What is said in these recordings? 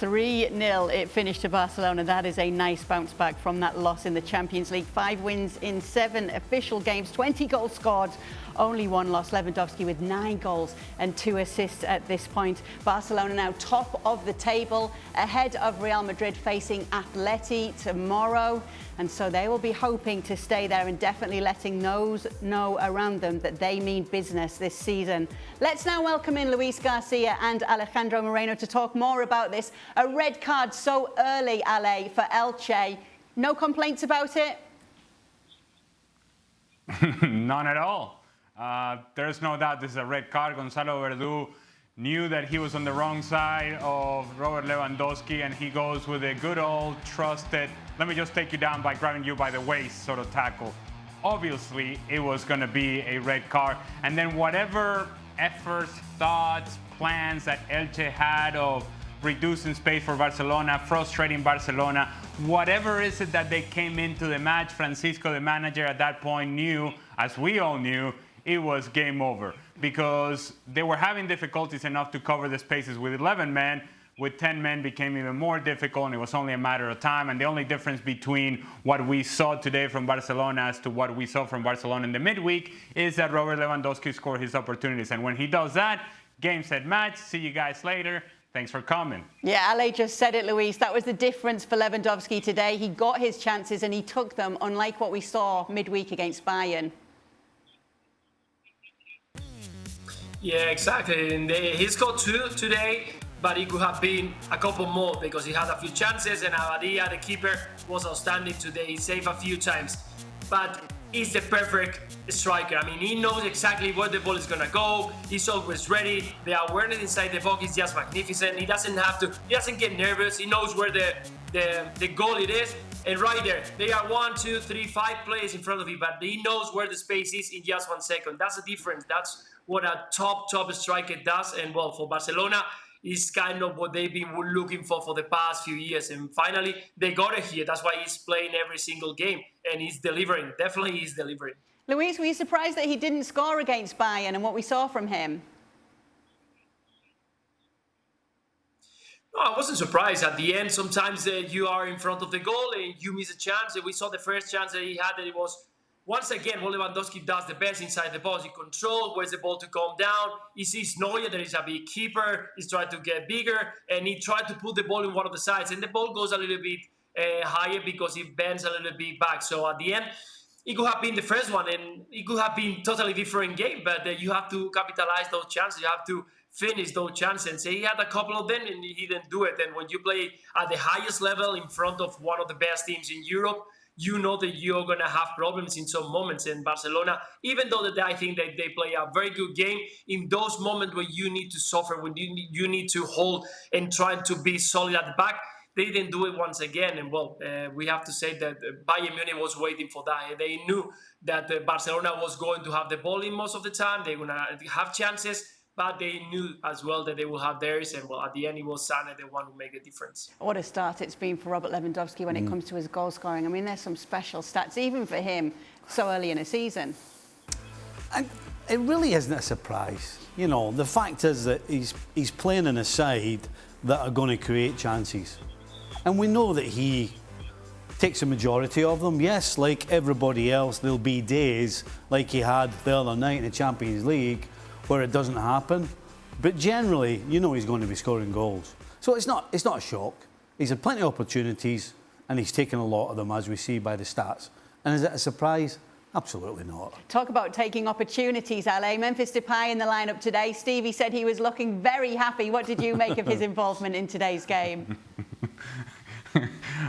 3-0 it finished to Barcelona. That is a nice bounce back from that loss in the Champions League. 5 wins in 7 official games, 20 goals scored, only 1 loss. Lewandowski with 9 goals and 2 assists at this point. Barcelona now top of the table, ahead of Real Madrid, facing Atleti tomorrow. And so they will be hoping to stay there and definitely letting those know around them that they mean business this season. Let's now welcome in Luis Garcia and Alejandro Moreno to talk more about this. A red card so early, Ale, for Elche. No complaints about it? None at all. There's no doubt this is a red card. Gonzalo Verdú knew that he was on the wrong side of Robert Lewandowski, and he goes with a good old trusted, let me just take you down by grabbing you by the waist sort of tackle. Obviously, it was going to be a red card. And then whatever efforts, thoughts, plans that Elche had of reducing space for Barcelona, frustrating Barcelona, whatever is it that they came into the match, Francisco, the manager at that point, knew, as we all knew, it was game over, because they were having difficulties enough to cover the spaces with 11 men. With 10 men became even more difficult, and it was only a matter of time. And the only difference between what we saw today from Barcelona as to what we saw from Barcelona in the midweek is that Robert Lewandowski scored his opportunities. And when he does that, game, set, match. See you guys later. Thanks for coming. Yeah, Ale just said it, Luis. That was the difference for Lewandowski today. He got his chances and he took them, unlike what we saw midweek against Bayern. Yeah, exactly. And he scored 2 today, but it could have been a couple more because he had a few chances, and Abadia, the keeper, was outstanding today. He saved a few times. But he's the perfect striker. I mean, he knows exactly where the ball is going to go. He's always ready. The awareness inside the box is just magnificent. He doesn't get nervous. He knows where the goal it is. And right there, they are 1, 2, 3, 5 players in front of him, but he knows where the space is in just 1 second. That's the difference. That's what a top striker does. And well, for Barcelona, is kind of what they've been looking for the past few years. And finally, they got it here. That's why he's playing every single game. And he's delivering. Definitely he's delivering. Luis, were you surprised that he didn't score against Bayern and what we saw from him? No, I wasn't surprised. At the end, sometimes you are in front of the goal and you miss a chance. And we saw the first chance that he had, that it was, once again, what Lewandowski does the best inside the box. He controls, waits the ball to come down. He sees Neuer, there is a big keeper. He's trying to get bigger, and he tried to put the ball in one of the sides. And the ball goes a little bit higher because it bends a little bit back. So at the end, it could have been the first one, and it could have been totally different game. But you have to capitalize those chances. You have to finish those chances. And say he had a couple of them, and he didn't do it. And when you play at the highest level in front of one of the best teams in Europe, you know that you're going to have problems in some moments. And Barcelona, even though I think that they play a very good game, in those moments where you need to suffer, when you need to hold and try to be solid at the back, they didn't do it once again. And well, we have to say that Bayern Munich was waiting for that. They knew that Barcelona was going to have the ball in most of the time. They were going to have chances, but they knew as well that they will have theirs. And well, at the end, it was Sané, the one who made the difference. What a start it's been for Robert Lewandowski when it comes to his goal scoring. I mean, there's some special stats, even for him, so early in a season. And it really isn't a surprise. You know, the fact is that he's playing in a side that are going to create chances. And we know that he takes a majority of them. Yes, like everybody else, there'll be days like he had the other night in the Champions League where it doesn't happen, but generally, you know he's going to be scoring goals. So it's not a shock. He's had plenty of opportunities, and he's taken a lot of them, as we see by the stats. And is it a surprise? Absolutely not. Talk about taking opportunities, Ale. Memphis Depay in the lineup today. Stevie said he was looking very happy. What did you make of his involvement in today's game?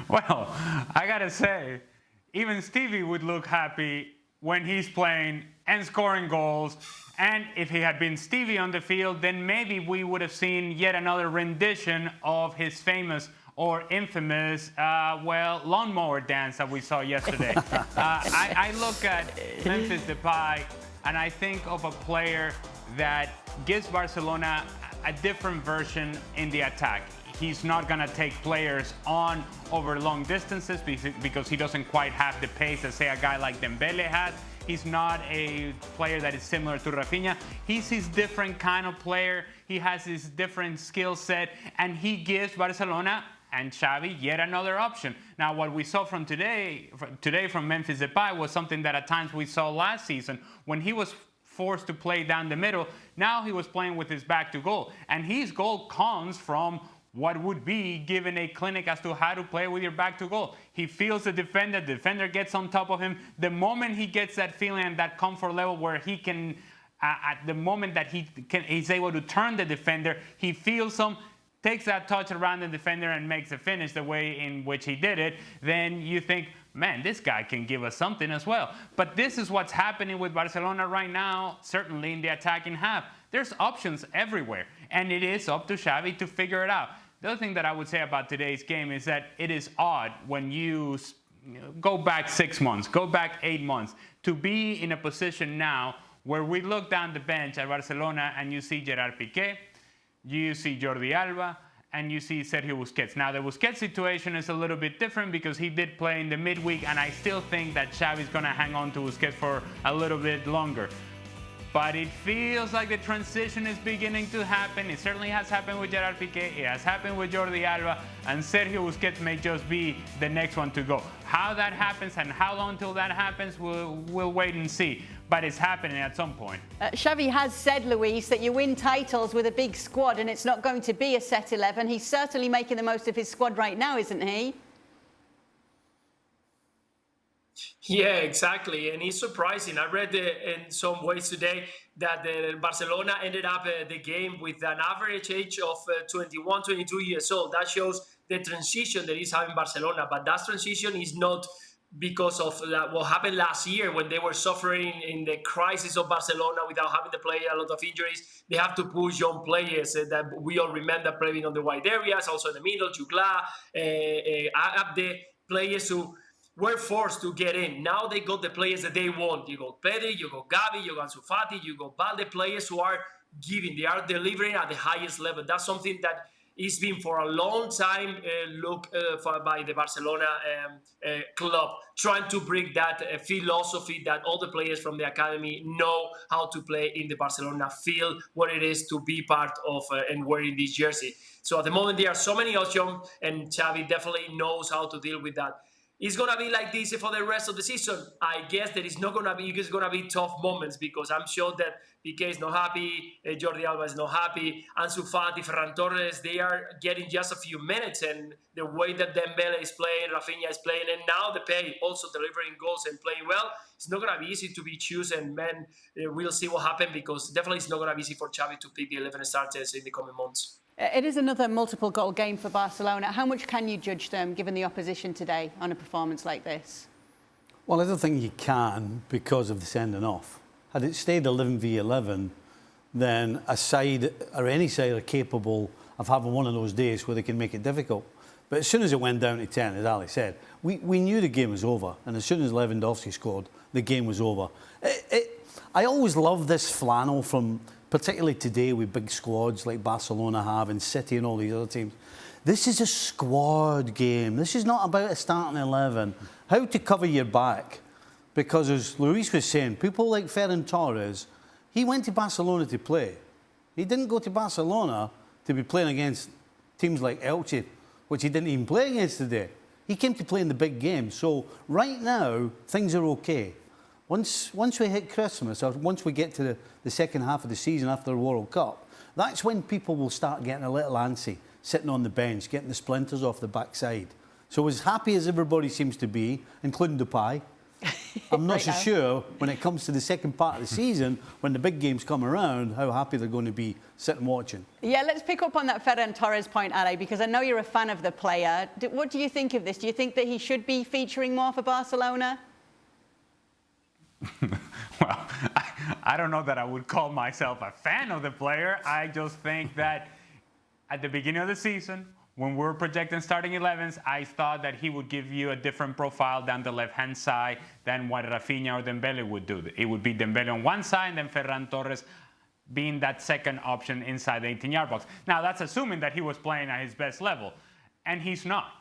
Well, I gotta say, even Stevie would look happy when he's playing and scoring goals. And if he had been Stevie on the field, then maybe we would have seen yet another rendition of his famous or infamous, lawnmower dance that we saw yesterday. I look at Memphis Depay, and I think of a player that gives Barcelona a different version in the attack. He's not going to take players on over long distances because he doesn't quite have the pace that, say, a guy like Dembele had. He's not a player that is similar to Rafinha. He's his different kind of player. He has his different skill set, and he gives Barcelona and Xavi yet another option. Now, what we saw from today from Memphis Depay was something that at times we saw last season when he was forced to play down the middle. Now he was playing with his back to goal, and his goal comes from what would be given a clinic as to how to play with your back to goal. He feels the defender gets on top of him. The moment he gets that feeling and that comfort level where he can, at the moment that he's able to turn the defender, he feels him, takes that touch around the defender and makes a finish the way in which he did it, then you think, man, this guy can give us something as well. But this is what's happening with Barcelona right now, certainly in the attacking half. There's options everywhere, and it is up to Xavi to figure it out. The other thing that I would say about today's game is that it is odd when you go back 6 months, go back 8 months, to be in a position now where we look down the bench at Barcelona and you see Gerard Piqué, you see Jordi Alba, and you see Sergio Busquets. Now, the Busquets situation is a little bit different because he did play in the midweek, and I still think that Xavi's going to hang on to Busquets for a little bit longer. But it feels like the transition is beginning to happen. It certainly has happened with Gerard Piqué. It has happened with Jordi Alba. And Sergio Busquets may just be the next one to go. How that happens and how long till that happens, we'll wait and see. But it's happening at some point. Xavi has said, Luis, that you win titles with a big squad and it's not going to be a set 11. He's certainly making the most of his squad right now, isn't he? Yeah, exactly. And it's surprising. I read in some ways today that Barcelona ended up the game with an average age of 21, 22 years old. That shows the transition that is having Barcelona. But that transition is not because of what happened last year when they were suffering in the crisis of Barcelona without having to play a lot of injuries. They have to push young players that we all remember playing on the wide areas, also in the middle, Jugla, Abde, players who were forced to get in. Now they got the players that they want. You got Pedri, you got Gavi, you got Ansu Fati, you got Balde, players who are giving, they are delivering at the highest level. That's something that has been for a long time by the Barcelona club, trying to bring that philosophy that all the players from the academy know how to play in the Barcelona field, what it is to be part of and wearing this jersey. So at the moment, there are so many options, and Xavi definitely knows how to deal with that. It's going to be like this for the rest of the season. I guess that it's going to be tough moments because I'm sure that Piqué is not happy, Jordi Alba is not happy, Ansu Fati, Ferran Torres, they are getting just a few minutes, and the way that Dembele is playing, Rafinha is playing, and now Depay also delivering goals and playing well, it's not going to be easy to be chosen, man. We'll see what happens because definitely it's not going to be easy for Xavi to pick the 11 starters in the coming months. It is another multiple goal game for Barcelona. How much can you judge them given the opposition today on a performance like this? Well, I don't think you can because of the sending off. Had it stayed 11v11, then a side or any side are capable of having one of those days where they can make it difficult. But as soon as it went down to 10, as Ali said, we knew the game was over. And as soon as Lewandowski scored, the game was over. I always love this flannel from, particularly today with big squads like Barcelona have and City and all these other teams. This is a squad game. This is not about a starting 11. How to cover your back. Because as Luis was saying, people like Ferran Torres, he went to Barcelona to play. He didn't go to Barcelona to be playing against teams like Elche, which he didn't even play against today. He came to play in the big game. So right now, things are okay. Once we hit Christmas, or once we get to the second half of the season after the World Cup, that's when people will start getting a little antsy, sitting on the bench, getting the splinters off the backside. So as happy as everybody seems to be, including Depay, I'm not so sure when it comes to the second part of the season, when the big games come around, how happy they're going to be sitting watching. Yeah, let's pick up on that Ferran Torres point, Ale, because I know you're a fan of the player. What do you think of this? Do you think that he should be featuring more for Barcelona? Well, I don't know that I would call myself a fan of the player. I just think that at the beginning of the season, when we were projecting starting 11s, I thought that he would give you a different profile down the left-hand side than what Rafinha or Dembele would do. It would be Dembele on one side and then Ferran Torres being that second option inside the 18-yard box. Now, that's assuming that he was playing at his best level, and he's not.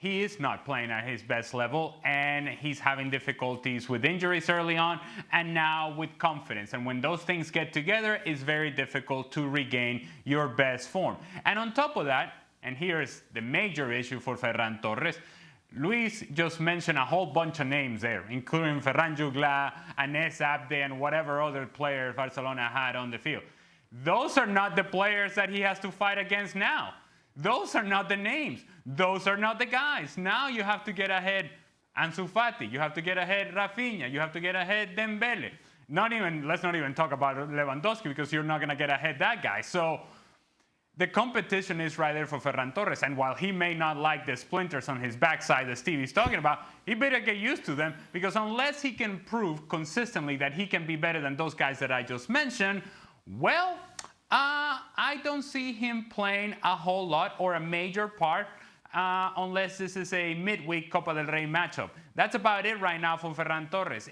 he is not playing at his best level, and he's having difficulties with injuries early on and now with confidence. And when those things get together, it's very difficult to regain your best form. And on top of that, and here's the major issue for Ferran Torres, Luis just mentioned a whole bunch of names there, including Ferran Jugla, Anes Abde, and whatever other player Barcelona had on the field. Those are not the players that he has to fight against now. Those are not the names. Those are not the guys. Now you have to get ahead Ansu Fati. You have to get ahead Rafinha. You have to get ahead Dembele. Let's not even talk about Lewandowski, because you're not going to get ahead that guy. So the competition is right there for Ferran Torres. And while he may not like the splinters on his backside that Stevie's talking about, he better get used to them, because unless he can prove consistently that he can be better than those guys that I just mentioned, well, I don't see him playing a whole lot or a major part unless this is a midweek Copa del Rey matchup. That's about it right now for Ferran Torres.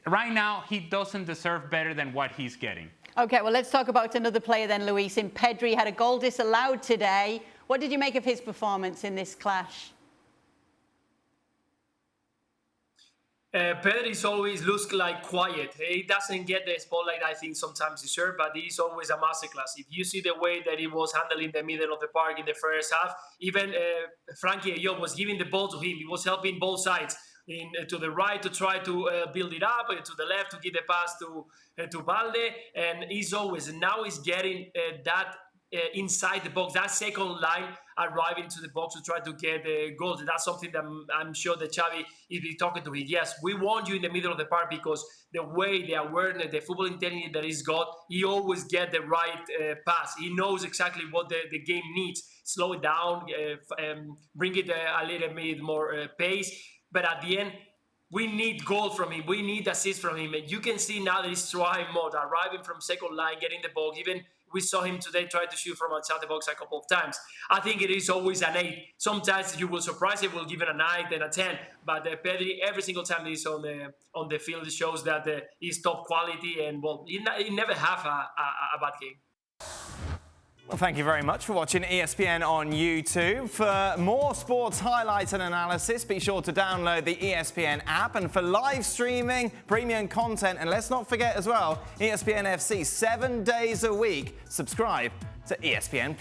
Right now, he doesn't deserve better than what he's getting. Okay, well, let's talk about another player then, Luis. In Pedri had a goal disallowed today. What did you make of his performance in this clash? Pedri always looks like quiet. He doesn't get the spotlight I think sometimes deserved, but he's always a masterclass. If you see the way that he was handling the middle of the park in the first half, even Frankie de Jong was giving the ball to him. He was helping both sides. To the right to try to build it up, to the left to give the pass to Balde, and he's getting that inside the box, that second line arriving to the box to try to get goals. That's something that I'm sure that Xavi is talking to him. Yes, we want you in the middle of the park, because the way, the awareness, the football intelligence that he's got, he always get the right pass. He knows exactly what the game needs. Slow it down, bring it a little bit more pace. But at the end, we need goal from him. We need assist from him. And you can see now that he's trying more, arriving from second line, getting the ball. Even we saw him today try to shoot from outside the box a couple of times. I think it is always an 8. Sometimes you will surprise it, will give it a 9, then a 10. But Pedri, every single time he's on the field, it shows that he's top quality. And, well, he never have a bad game. Well, thank you very much for watching ESPN on YouTube. For more sports highlights and analysis, be sure to download the ESPN app. And for live streaming, premium content, and let's not forget as well, ESPN FC 7 days a week. Subscribe to ESPN+.